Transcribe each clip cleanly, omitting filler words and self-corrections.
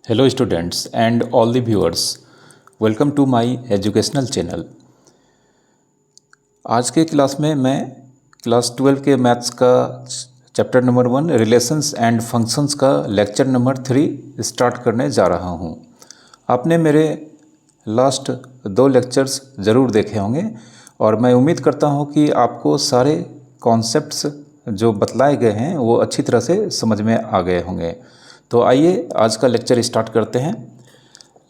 Hello students and all the viewers, welcome to my educational channel। आज के class में मैं क्लास 12 के मैथ्स का chapter number 1 relations and functions का लेक्चर नंबर 3 स्टार्ट करने जा रहा हूं। आपने मेरे लास्ट 2 लेक्चर्स ज़रूर देखे होंगे और मैं उम्मीद करता हूं कि आपको सारे कॉन्सेप्ट्स जो बतलाए गए हैं वो अच्छी तरह से समझ में आ गए होंगे। तो आइए आज का लेक्चर स्टार्ट करते हैं।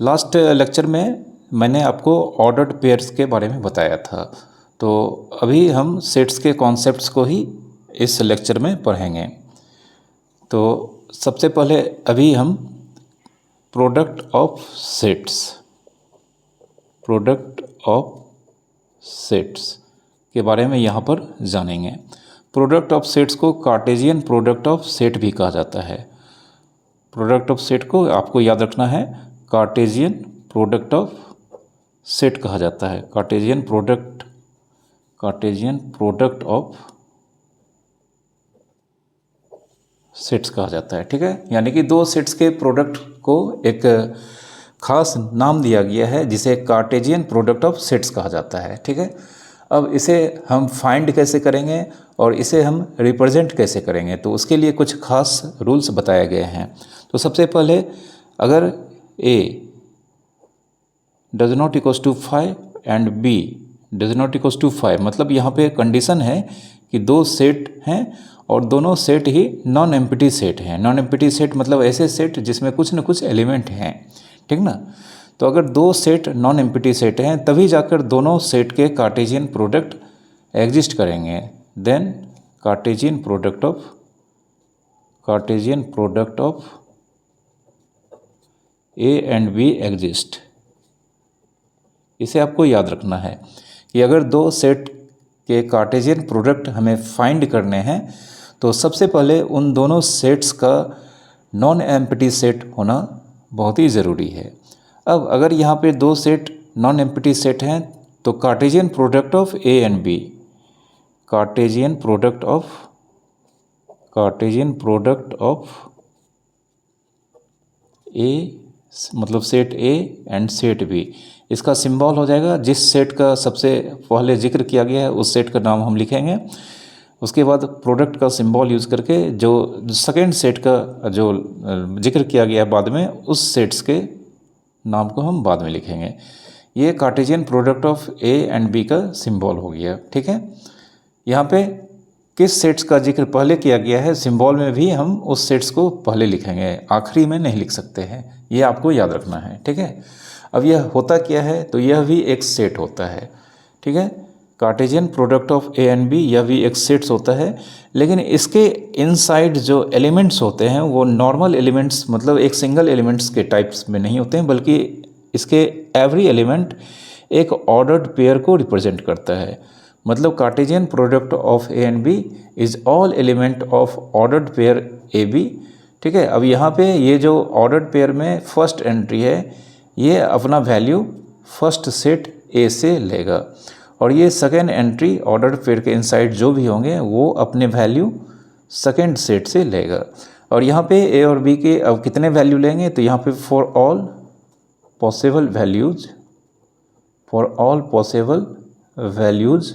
लास्ट लेक्चर में मैंने आपको ऑर्डर्ड पेयर्स के बारे में बताया था, तो अभी हम सेट्स के कॉन्सेप्ट्स को ही इस लेक्चर में पढ़ेंगे। तो सबसे पहले अभी हम प्रोडक्ट ऑफ सेट्स के बारे में यहाँ पर जानेंगे। प्रोडक्ट ऑफ सेट्स को कार्टेशियन प्रोडक्ट ऑफ सेट भी कहा जाता है। प्रोडक्ट ऑफ सेट को आपको याद रखना है, कार्टेशियन प्रोडक्ट ऑफ सेट कहा जाता है। कार्टेशियन प्रोडक्ट ऑफ सेट्स कहा जाता है, ठीक है। यानी कि दो सेट्स के प्रोडक्ट को एक खास नाम दिया गया है जिसे कार्टेशियन प्रोडक्ट ऑफ सेट्स कहा जाता है, ठीक है। अब इसे हम फाइंड कैसे करेंगे और इसे हम रिप्रेजेंट कैसे करेंगे, तो उसके लिए कुछ खास रूल्स बताए गए हैं। तो सबसे पहले अगर A does not equals to 5 एंड B does not equals to 5, मतलब यहाँ पे कंडीशन है कि दो सेट हैं और दोनों सेट ही नॉन एम्प्टी सेट हैं। नॉन एम्प्टी सेट मतलब ऐसे सेट जिसमें कुछ न कुछ एलिमेंट हैं, ठीक ना। तो अगर दो सेट नॉन एम्प्टी सेट हैं तभी जाकर दोनों सेट के कार्टेशियन प्रोडक्ट एग्जिस्ट करेंगे। Then Cartesian product of A and B exist. इसे आपको याद रखना है कि अगर दो सेट के कार्टेशियन प्रोडक्ट हमें फाइंड करने हैं तो सबसे पहले उन दोनों सेट्स का नॉन एम्प्टी सेट होना बहुत ही ज़रूरी है। अब अगर यहाँ पे दो सेट नॉन एम्प्टी सेट हैं तो Cartesian product of A and B, Cartesian product of A मतलब set A and set B, इसका सिंबल हो जाएगा जिस सेट का सबसे पहले जिक्र किया गया है उस सेट का नाम हम लिखेंगे। उसके बाद प्रोडक्ट का सिंबल यूज़ करके जो सेकेंड सेट का जो जिक्र किया गया है बाद में उस सेट्स के नाम को हम बाद में लिखेंगे। ये Cartesian product of A and B का सिंबल हो गया, ठीक है। यहाँ पे किस सेट्स का जिक्र पहले किया गया है सिंबल में भी हम उस सेट्स को पहले लिखेंगे, आखिरी में नहीं लिख सकते हैं, ये आपको याद रखना है, ठीक है। अब यह होता क्या है, तो यह भी एक सेट होता है, ठीक है। Cartesian product of A and B यह भी एक सेट्स होता है, लेकिन इसके इनसाइड जो एलिमेंट्स होते हैं वो नॉर्मल एलिमेंट्स मतलब एक सिंगल एलिमेंट्स के टाइप्स में नहीं होते हैं, बल्कि इसके एवरी एलिमेंट एक ऑर्डर्ड पेयर को रिप्रेजेंट करता है। मतलब Cartesian product of A and B is all element of ordered pair AB, ठीक है। अब यहाँ पे ये जो ऑर्डर्ड पेयर में फर्स्ट एंट्री है ये अपना वैल्यू फर्स्ट सेट A से लेगा और ये सेकेंड एंट्री ऑर्डर्ड पेयर के इनसाइड जो भी होंगे वो अपने वैल्यू सेकेंड सेट से लेगा। और यहाँ पे A और B के अब कितने वैल्यू लेंगे, तो यहाँ पे for all possible values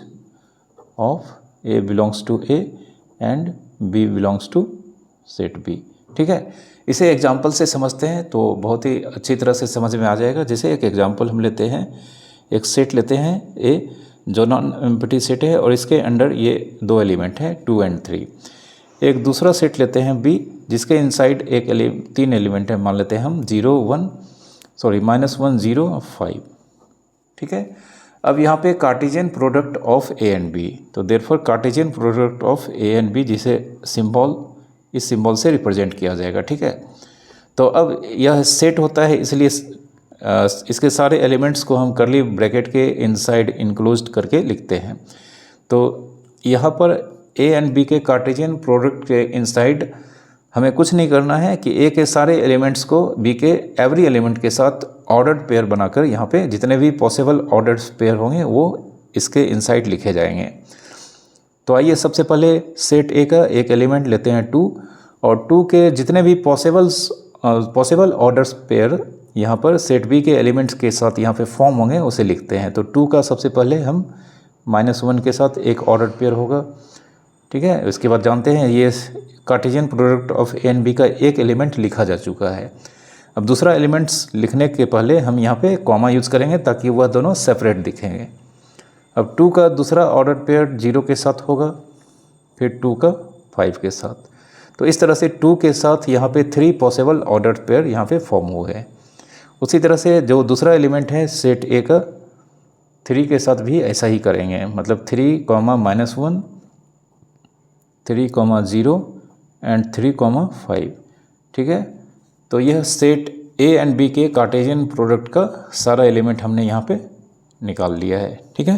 of A belongs to A and B belongs to set B, ठीक है। इसे एग्जाम्पल से समझते हैं तो बहुत ही अच्छी तरह से समझ में आ जाएगा। जैसे एक एग्जाम्पल हम लेते हैं, एक सेट लेते हैं A जो नॉन एम्प्टी सेट है और इसके अंडर ये दो एलिमेंट हैं 2 एंड 3। एक दूसरा सेट लेते हैं B जिसके इनसाइड तीन एलिमेंट है, मान लेते हैं हम -1 0 5, ठीक है। अब यहाँ पे Cartesian product of A and B, तो therefore Cartesian product of A and B जिसे इस सिंबल से रिप्रेजेंट किया जाएगा, ठीक है। तो अब यह सेट होता है इसलिए इसके सारे एलिमेंट्स को हम कर्ली ब्रैकेट के इनसाइड इंक्लोज्ड करके लिखते हैं। तो यहाँ पर A एंड B के कार्टेशियन प्रोडक्ट के इनसाइड हमें कुछ नहीं करना है कि A के सारे एलिमेंट्स को B के एवरी एलिमेंट के साथ ऑर्डर्ड पेयर बनाकर यहाँ पे जितने भी पॉसिबल ऑर्डर्ड पेयर होंगे वो इसके इनसाइड लिखे जाएंगे। तो आइए सबसे पहले सेट A का एक एलिमेंट लेते हैं 2 और 2 के जितने भी पॉसिबल्स पॉसिबल ऑर्डर्स पेयर यहाँ पर सेट बी के एलिमेंट्स के साथ यहाँ पे फॉर्म होंगे उसे लिखते हैं। तो 2 का सबसे पहले हम -1 के साथ एक ऑर्डर पेयर होगा, ठीक है। उसके बाद जानते हैं ये Cartesian product of A and B का एक एलिमेंट लिखा जा चुका है। अब दूसरा एलिमेंट्स लिखने के पहले हम यहाँ पे कॉमा यूज़ करेंगे ताकि वह दोनों सेपरेट दिखेंगे। अब 2 का दूसरा ऑर्डर पेयर 0 के साथ होगा, फिर 2 का 5 के साथ। तो इस तरह से 2 के साथ यहाँ पे 3 पॉसिबल ऑर्डर पेयर यहाँ पे फॉर्म हुए हैं। उसी तरह से जो दूसरा एलिमेंट है सेट ए का 3 के साथ भी ऐसा ही करेंगे, मतलब 3, -1, 3, 0 एंड 3, 5, ठीक है। तो यह सेट ए एंड बी के कार्टेशियन प्रोडक्ट का सारा एलिमेंट हमने यहाँ पे निकाल लिया है, ठीक है।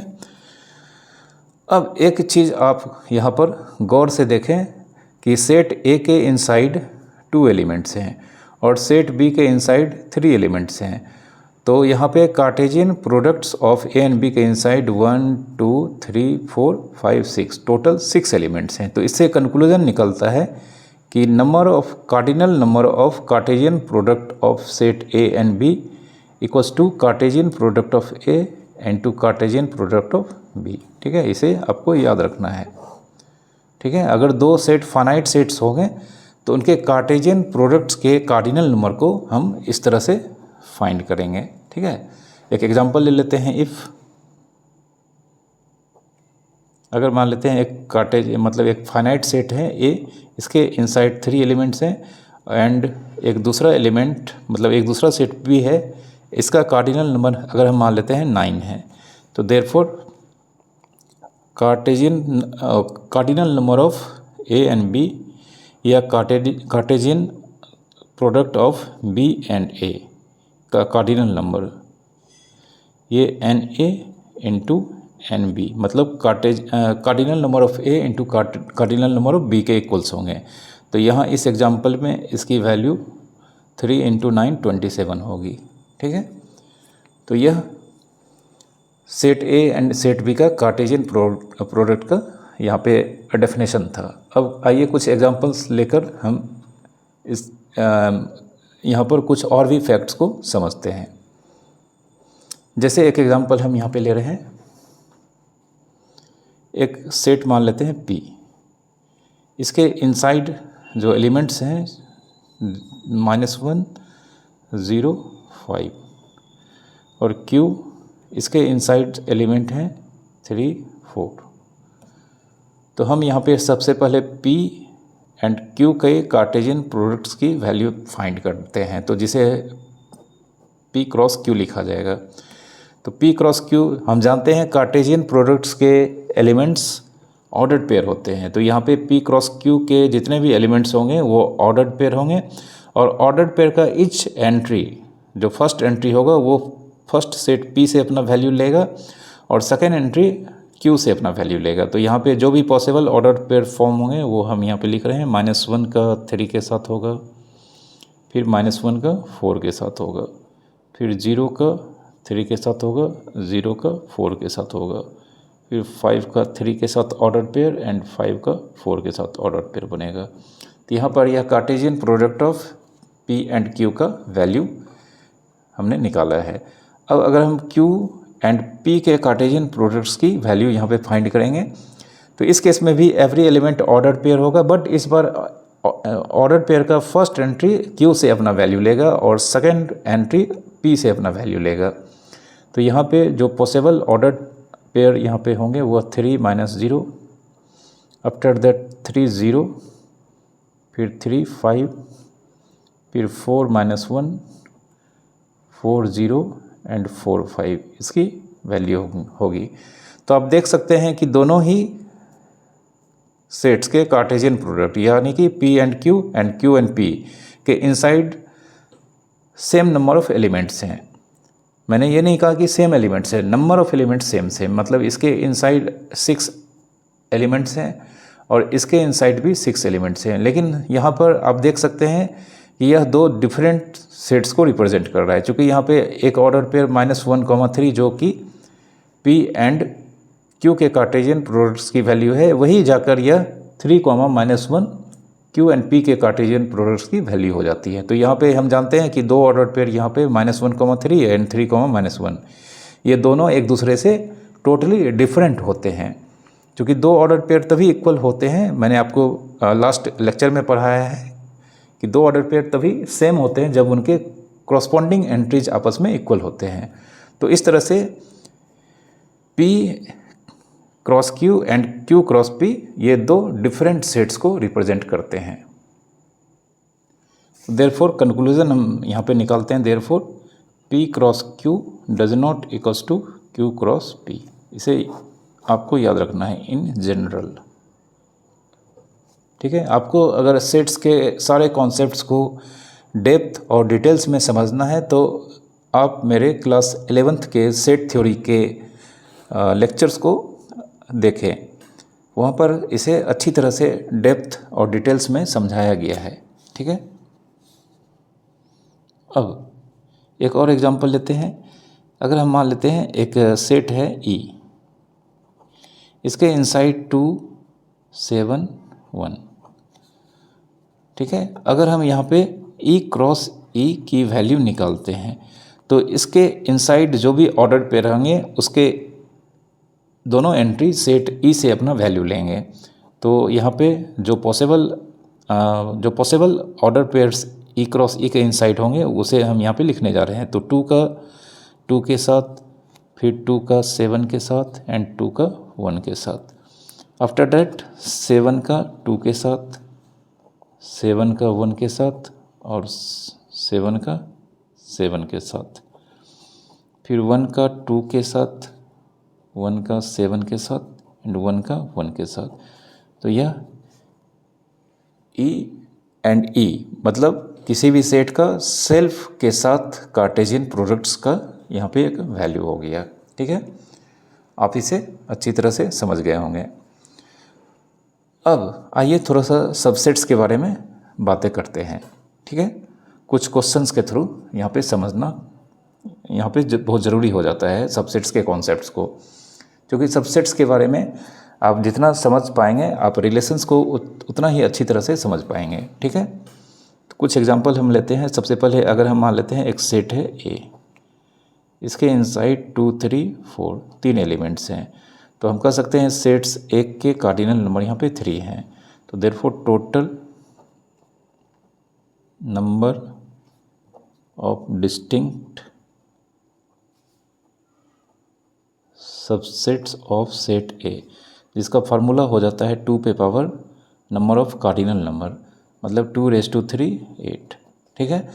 अब एक चीज़ आप यहाँ पर गौर से देखें कि सेट ए के इनसाइड 2 एलिमेंट्स हैं और सेट बी के इनसाइड 3 एलिमेंट्स हैं। तो यहाँ पे Cartesian products of A and B के इनसाइड 1, 2, 3, 4, 5, 6 टोटल 6 एलिमेंट्स हैं। तो इससे कंक्लूजन निकलता है कि cardinal number of Cartesian product of set A and B equals to Cartesian product of A and to Cartesian product of B, ठीक है। इसे आपको याद रखना है, ठीक है। अगर 2 सेट फाइनाइट सेट्स हो गए तो उनके कार्टेशियन प्रोडक्ट्स के कार्डिनल नंबर को हम इस तरह से फाइंड करेंगे, ठीक है। एक एग्जांपल ले लेते हैं। इफ़ अगर मान लेते हैं एक फाइनाइट सेट है ए, इसके इनसाइड 3 एलिमेंट्स हैं एंड एक दूसरा एलिमेंट मतलब एक दूसरा सेट भी है, इसका कार्डिनल नंबर अगर हम मान लेते हैं 9 है, तो therefore cardinal number of A and B या Cartesian product of B and A का कार्डिनल नंबर ये n A into n B, मतलब cardinal number of A into cardinal number of B के इक्वल्स होंगे। तो यहाँ इस एग्जांपल में इसकी वैल्यू 3 × 9 27 होगी, ठीक है। तो यह set A and set B का कार्टेशियन प्रोडक्ट का यहाँ पे डेफिनेशन था। अब आइए कुछ एग्जांपल्स लेकर हम इस यहाँ पर कुछ और भी फैक्ट्स को समझते हैं। जैसे एक एग्जांपल हम यहाँ पे ले रहे हैं, एक सेट मान लेते हैं P, इसके इनसाइड जो एलिमेंट्स हैं -1, 0, 5 और Q, इसके इनसाइड एलिमेंट हैं 3, 4। तो हम यहाँ पे सबसे पहले P एंड Q के कार्टेशियन प्रोडक्ट्स की वैल्यू फाइंड करते हैं, तो जिसे P क्रॉस Q लिखा जाएगा। तो P क्रॉस Q हम जानते हैं कार्टेशियन प्रोडक्ट्स के एलिमेंट्स ऑर्डर्ड पेयर होते हैं। तो यहाँ पे P क्रॉस Q के जितने भी एलिमेंट्स होंगे वो ऑर्डर्ड पेयर होंगे और ऑर्डर्ड पेयर का ईच एंट्री, जो फर्स्ट एंट्री होगा वो फर्स्ट सेट P से अपना वैल्यू लेगा और सेकेंड एंट्री Q से अपना वैल्यू लेगा। तो यहाँ पे जो भी पॉसिबल ऑर्डर पेयर फॉर्म होंगे वो हम यहाँ पे लिख रहे हैं। -1 का 3 के साथ होगा, फिर -1 का 4 के साथ होगा, फिर 0 का 3 के साथ होगा, 0 का 4 के साथ होगा, फिर 5 का 3 के साथ ऑर्डर पेयर एंड 5 का 4 के साथ ऑर्डर पेयर बनेगा। तो यहाँ पर यह Cartesian product of P and Q का वैल्यू हमने निकाला है। अब अगर हम Q एंड P के कार्टेशियन प्रोडक्ट्स की वैल्यू यहाँ पे फाइंड करेंगे तो इस केस में भी एवरी एलिमेंट ऑर्डर पेयर होगा, बट इस बार ऑर्डर पेयर का फर्स्ट एंट्री Q से अपना वैल्यू लेगा और सेकेंड एंट्री P से अपना वैल्यू लेगा। तो यहाँ पे जो पॉसिबल ऑर्डर पेयर यहाँ पे होंगे वो 3 - 0, आफ्टर दैट 3 0, फिर 3 5, फिर 4 - 1, 4 0 एंड 4 5 इसकी वैल्यू होगी। तो आप देख सकते हैं कि दोनों ही सेट्स के कार्टेशियन प्रोडक्ट यानी कि P and Q and P के inside same number of elements हैं। मैंने ये नहीं कहा कि सेम एलिमेंट्स है, नंबर ऑफ एलिमेंट्स सेम, मतलब इसके इनसाइड 6 एलिमेंट्स हैं और इसके इनसाइड भी 6 एलिमेंट्स हैं। लेकिन यहाँ पर आप देख सकते हैं कि यह 2 डिफरेंट सेट्स को रिप्रेजेंट कर रहा है, क्योंकि यहाँ पे एक ऑर्डर पेयर -1, 3 जो कि P एंड Q के कार्टेशियन प्रोडक्ट्स की वैल्यू है, वही जाकर यह 3, -1 क्यू एंड पी के कार्टेशियन प्रोडक्ट्स की वैल्यू हो जाती है। तो यहाँ पे हम जानते हैं कि दो ऑर्डर पेयर यहाँ पे -1, 3 एंड 3, -1 ये दोनों एक दूसरे से टोटली डिफरेंट होते हैं। क्योंकि दो ऑर्डर पेयर तभी इक्वल होते हैं, मैंने आपको लास्ट लेक्चर में पढ़ाया है कि दो ऑर्डर पेयर तभी सेम होते हैं जब उनके कॉरस्पॉन्डिंग एंट्रीज आपस में इक्वल होते हैं। तो इस तरह से P cross Q and Q cross P ये दो डिफरेंट सेट्स को रिप्रेजेंट करते हैं। देयरफॉर कंक्लूजन हम यहाँ पे निकालते हैं, therefore P cross Q does not equals to Q cross P। इसे आपको याद रखना है इन जनरल। ठीक है, आपको अगर सेट्स के सारे कॉन्सेप्ट्स को डेप्थ और डिटेल्स में समझना है तो आप मेरे क्लास 11th के सेट थ्योरी के लेक्चर्स को देखें, वहाँ पर इसे अच्छी तरह से डेप्थ और डिटेल्स में समझाया गया है। ठीक है, अब एक और एग्जांपल लेते हैं। अगर हम मान लेते हैं एक सेट है E, इसके इनसाइड 2, 7, 1। ठीक है, अगर हम यहाँ पे E क्रॉस E की वैल्यू निकालते हैं तो इसके इनसाइड जो भी ऑर्डर पे रहेंगे उसके दोनों एंट्री सेट E से अपना वैल्यू लेंगे। तो यहाँ पे जो possible order pairs E cross E के इनसाइड होंगे उसे हम यहाँ पे लिखने जा रहे हैं। तो 2 के साथ, फिर 2 का 7 के साथ एंड 2 का 1 के साथ। आफ्टर दैट 7 का 2 के साथ, 7 का 1 के साथ और 7 का 7 के साथ, फिर 1 का 2 के साथ, 1 का 7 के साथ एंड 1 का 1 के साथ। तो यह E एंड E मतलब किसी भी सेट का सेल्फ के साथ कार्टेशियन प्रोडक्ट्स का यहाँ पे एक वैल्यू हो गया। ठीक है, आप इसे अच्छी तरह से समझ गए होंगे। अब आइए थोड़ा सा सबसेट्स के बारे में बातें करते हैं। ठीक है, कुछ क्वेश्चंस के थ्रू यहाँ पे समझना यहाँ पे बहुत ज़रूरी हो जाता है सबसेट्स के कॉन्सेप्ट्स को, क्योंकि सबसेट्स के बारे में आप जितना समझ पाएंगे आप रिलेशंस को उतना ही अच्छी तरह से समझ पाएंगे। ठीक है, तो कुछ एग्जांपल हम लेते हैं। सबसे पहले अगर हम मान लेते हैं एक सेट है A, इसके इनसाइड 2, 3, 4 3 एलिमेंट्स हैं। तो हम कह सकते हैं सेट्स एक के कार्डिनल नंबर यहाँ पे 3 हैं। तो therefore total number of distinct subsets of set A, जिसका फार्मूला हो जाता है 2 पे power number of cardinal number, मतलब 2⁻3 8। ठीक है,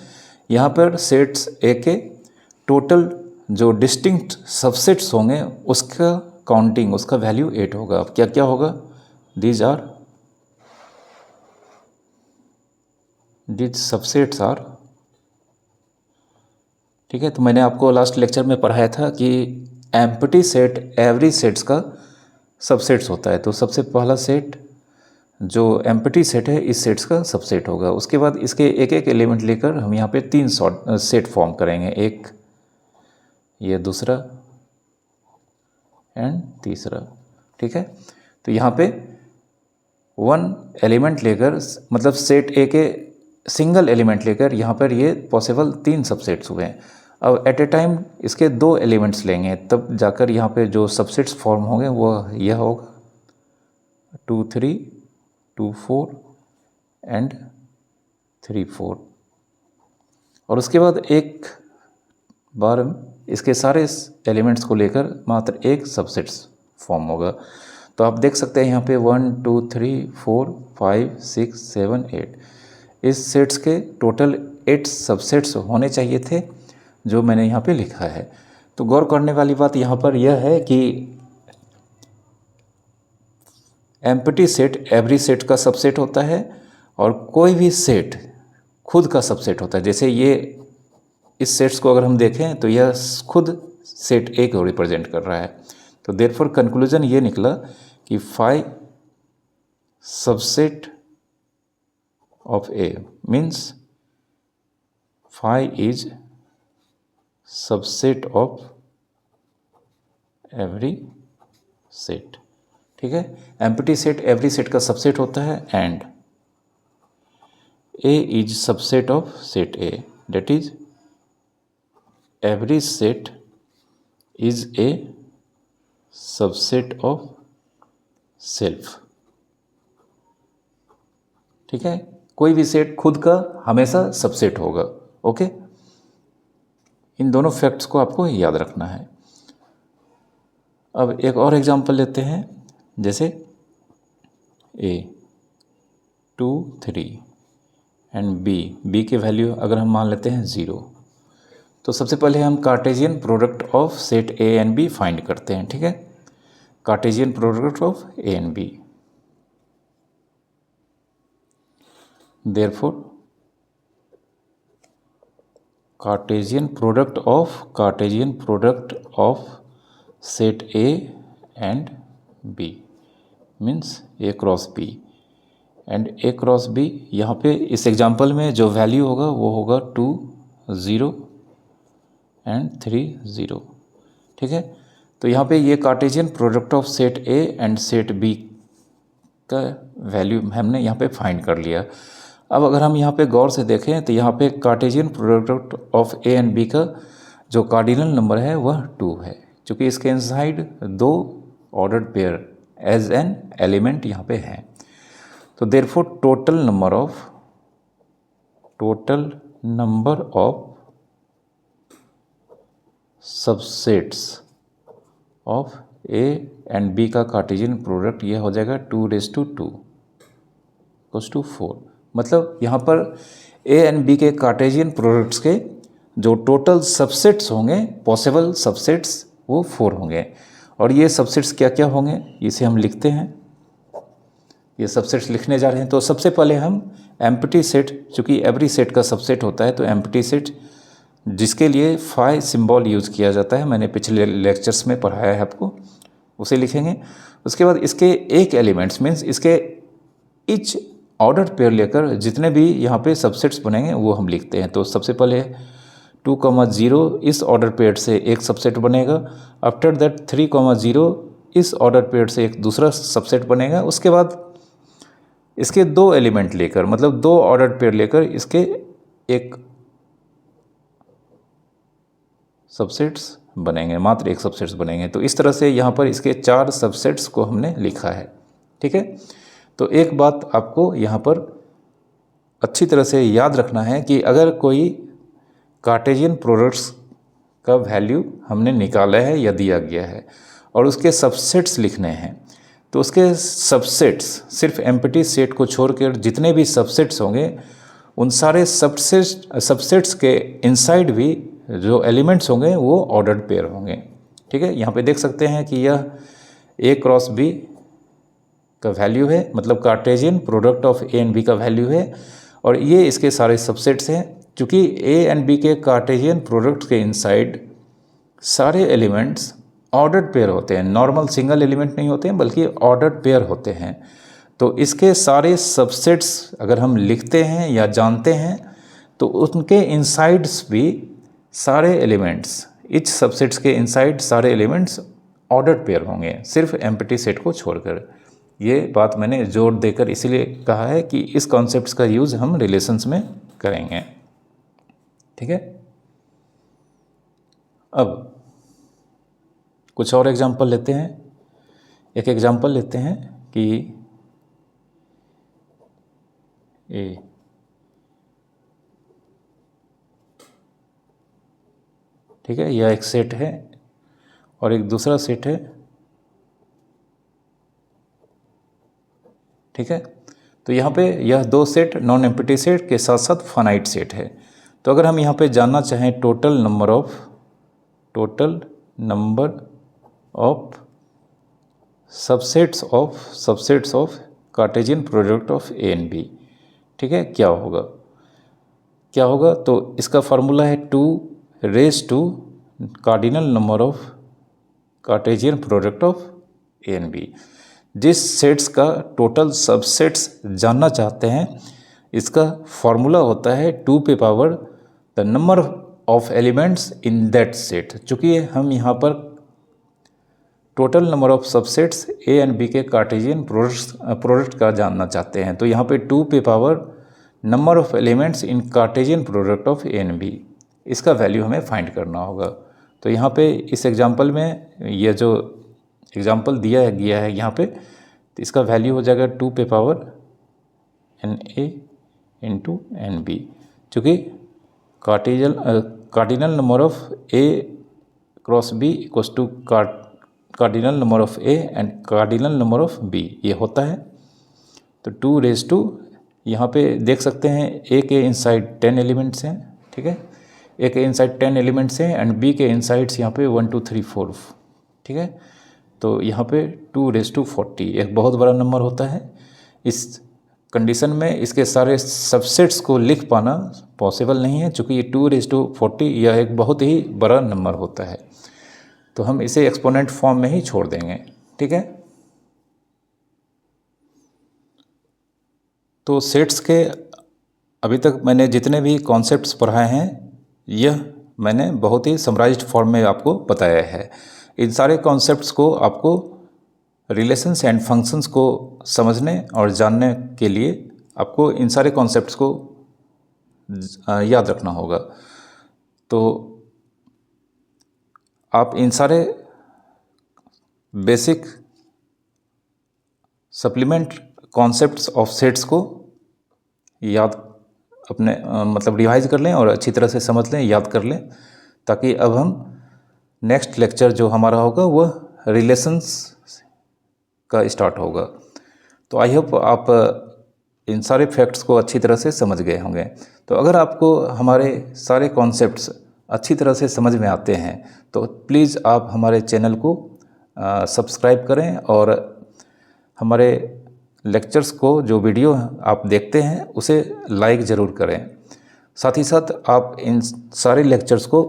यहाँ पर सेट्स A के टोटल जो डिस्टिंक्ट सबसेट्स होंगे उसका काउंटिंग, उसका वैल्यू 8 होगा। अब क्या क्या होगा, दीज सबसेट्स आर। ठीक है, तो मैंने आपको लास्ट लेक्चर में पढ़ाया था कि एम्प्टी सेट एवरी सेट्स का सबसेट्स होता है। तो सबसे पहला सेट जो एम्प्टी सेट है इस सेट्स का सबसेट होगा। उसके बाद इसके एक एक एलिमेंट लेकर हम यहाँ पे 3 सेट फॉर्म करेंगे, एक ये दूसरा एंड तीसरा। ठीक है, तो यहाँ पे 1 एलिमेंट लेकर मतलब सेट ए के सिंगल एलिमेंट लेकर यहाँ पर ये पॉसिबल 3 सबसेट्स हुए हैं। अब एट ए टाइम इसके 2 एलिमेंट्स लेंगे तब जाकर यहाँ पे जो सबसेट्स फॉर्म होंगे वो यह होगा 2, 3, 2, 4 एंड 3, 4। और उसके बाद एक बार इसके सारे एलिमेंट्स को लेकर मात्र एक सबसेट्स फॉर्म होगा। तो आप देख सकते हैं यहाँ पे 1, 2, 3, 4, 5, 6, 7, 8 इस सेट्स के टोटल 8 सबसेट्स होने चाहिए थे जो मैंने यहाँ पे लिखा है। तो गौर करने वाली बात यहाँ पर यह है कि एम्प्टी सेट एवरी सेट का सबसेट होता है और कोई भी सेट खुद का सबसेट होता है। जैसे ये इस सेट्स को अगर हम देखें तो यह खुद सेट ए को रिप्रेजेंट कर रहा है। तो देयरफॉर कंक्लूजन ये निकला कि phi subset of A means phi is subset of every set. ठीक है, एम्प्टी सेट एवरी सेट का सबसेट होता है and A is subset of set A, that is every set is a subset of self. ठीक है, कोई भी set खुद का हमेशा सबसेट होगा। ओके, इन दोनों फैक्ट्स को आपको याद रखना है। अब एक और एग्जांपल लेते हैं, जैसे A 2 3 एंड B के वैल्यू अगर हम मान लेते हैं 0, तो सबसे पहले हम Cartesian product of set A and B find करते हैं। ठीक है, Cartesian product of A and B, therefore Cartesian product of set A and B means A cross B and A cross B। यहाँ पे इस एग्जांपल में जो value होगा वो होगा 2 0 एंड 3 0। ठीक है, तो यहाँ पे ये Cartesian product of set A and set B का वैल्यू हमने यहाँ पे फाइंड कर लिया। अब अगर हम यहाँ पे गौर से देखें तो यहाँ पे Cartesian product of A and B का जो कार्डिनल नंबर है वह 2 है, क्योंकि इसके inside 2 ordered pair as an element यहाँ पे है। तो therefore total number of subsets of A and B का कार्टेशियन प्रोडक्ट यह हो जाएगा 2⁻² = 4। मतलब यहाँ पर A एंड B के कार्टेशियन प्रोडक्ट्स के जो टोटल सबसेट्स होंगे, पॉसिबल सबसेट्स, वो 4 होंगे। और ये सबसेट्स क्या क्या होंगे इसे हम लिखते हैं, ये सबसेट्स लिखने जा रहे हैं। तो सबसे पहले हम एम्प्टी सेट, चूँकि एवरी सेट का सबसेट होता है, तो एम्प्टी सेट जिसके लिए फाई सिंबल यूज़ किया जाता है, मैंने पिछले लेक्चर्स में पढ़ाया है आपको, उसे लिखेंगे। उसके बाद इसके एक एलिमेंट्स मीन्स इसके इच ऑर्डर पेयर लेकर जितने भी यहाँ पे सबसेट्स बनेंगे वो हम लिखते हैं। तो सबसे पहले 2, 0 इस ऑर्डर पेयर से एक सबसेट बनेगा। आफ्टर दैट 3, 0 इस ऑर्डर पेयर से एक दूसरा सबसेट बनेगा। उसके बाद इसके 2 एलिमेंट लेकर, मतलब 2 ऑर्डर पेयर लेकर इसके एक सबसेट्स बनेंगे, मात्र एक सबसेट्स बनेंगे। तो इस तरह से यहाँ पर इसके 4 सबसेट्स को हमने लिखा है। ठीक है, तो एक बात आपको यहाँ पर अच्छी तरह से याद रखना है कि अगर कोई कार्टेशियन प्रोडक्ट्स का वैल्यू हमने निकाला है या दिया गया है और उसके सबसेट्स लिखने हैं, तो उसके सबसेट्स सिर्फ एम्प्टी सेट को छोड़कर जितने भी सबसेट्स होंगे उन सारे सबसेट्स के इनसाइड भी जो एलिमेंट्स होंगे वो ऑर्डर्ड पेयर होंगे। ठीक है, यहाँ पे देख सकते हैं कि यह A क्रॉस B का वैल्यू है, मतलब Cartesian product of A and B का वैल्यू है, और ये इसके सारे सबसेट्स हैं। चूँकि A एंड B के कार्टेशियन प्रोडक्ट के इनसाइड सारे एलिमेंट्स ऑर्डर्ड पेयर होते हैं, नॉर्मल सिंगल एलिमेंट नहीं होते हैं बल्कि ऑर्डर्ड पेयर होते हैं। तो इसके सारे सबसेट्स अगर हम लिखते हैं या जानते हैं तो उनके इनसाइड्स भी सारे एलिमेंट्स, इच सबसेट्स के इनसाइड सारे एलिमेंट्स ऑर्डर्ड पेयर होंगे, सिर्फ एम्प्टी सेट को छोड़कर। ये बात मैंने जोर देकर इसीलिए कहा है कि इस कॉन्सेप्ट्स का यूज़ हम रिलेशंस में करेंगे। ठीक है, अब कुछ और एग्जांपल लेते हैं। एक एग्जांपल लेते हैं कि ए ठीक है, यह एक सेट है और एक दूसरा सेट है। ठीक है, तो यहाँ पे यह 2 सेट नॉन एम्प्टी सेट के साथ साथ फाइनाइट सेट है। तो अगर हम यहाँ पे जानना चाहें total number of subsets of Cartesian product of A and B, ठीक है, क्या होगा, तो इसका फार्मूला है 2⁻² cardinal number of Cartesian product of A and B। जिस सेट्स का टोटल सबसेट्स जानना चाहते हैं, इसका फॉर्मूला होता है 2 पे power the number of elements in that set. चूँकि हम यहाँ पर total number of subsets A and B के कार्टेशियन प्रोडक्ट का जानना चाहते हैं, तो यहाँ पे 2 पे power number of elements in Cartesian product of A and B, इसका वैल्यू हमें फाइंड करना होगा। तो यहाँ पे इस एग्जांपल में ये जो एग्जांपल दिया गया है यहाँ पे, तो इसका वैल्यू हो जाएगा 2 पे power n A into n B, चूँकि cardinal number of A cross B equals to cardinal number of A and cardinal number of B ये होता है। तो 2 रेज टू, यहाँ पे देख सकते हैं ए के इनसाइड 10 एलिमेंट्स हैं, ठीक है, ए के इनसाइड 10 एलिमेंट्स हैं एंड बी के इनसाइड्स यहाँ पे 1 2 3 4, ठीक है। तो यहाँ पे 2 रेज टू 40 एक बहुत बड़ा नंबर होता है। इस कंडीशन में इसके सारे सबसेट्स को लिख पाना पॉसिबल नहीं है, चूँकि ये 2 रेज टू 40 यह एक बहुत ही बड़ा नंबर होता है। तो हम इसे एक्सपोनेंट फॉर्म में ही छोड़ देंगे, ठीक है। तो सेट्स के अभी तक मैंने जितने भी कॉन्सेप्ट्स पढ़ाए हैं यह मैंने बहुत ही समराइज्ड फॉर्म में आपको बताया है। इन सारे कॉन्सेप्ट्स को आपको रिलेशंस एंड फंक्शंस को समझने और जानने के लिए आपको इन सारे कॉन्सेप्ट्स को याद रखना होगा। तो आप इन सारे basic supplement concepts of sets को याद अपने मतलब रिवाइज कर लें और अच्छी तरह से समझ लें, याद कर लें, ताकि अब हम नेक्स्ट लेक्चर जो हमारा होगा वह रिलेशंस का स्टार्ट होगा। तो आई होप आप इन सारे फैक्ट्स को अच्छी तरह से समझ गए होंगे। तो अगर आपको हमारे सारे कॉन्सेप्ट्स अच्छी तरह से समझ में आते हैं तो प्लीज़ आप हमारे चैनल को सब्सक्राइब करें और हमारे लेक्चर्स को जो वीडियो आप देखते हैं उसे लाइक ज़रूर करें। साथ ही साथ आप इन सारे लेक्चर्स को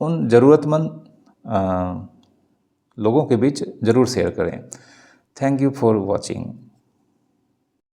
उन ज़रूरतमंद लोगों के बीच ज़रूर शेयर करें। Thank you for watching.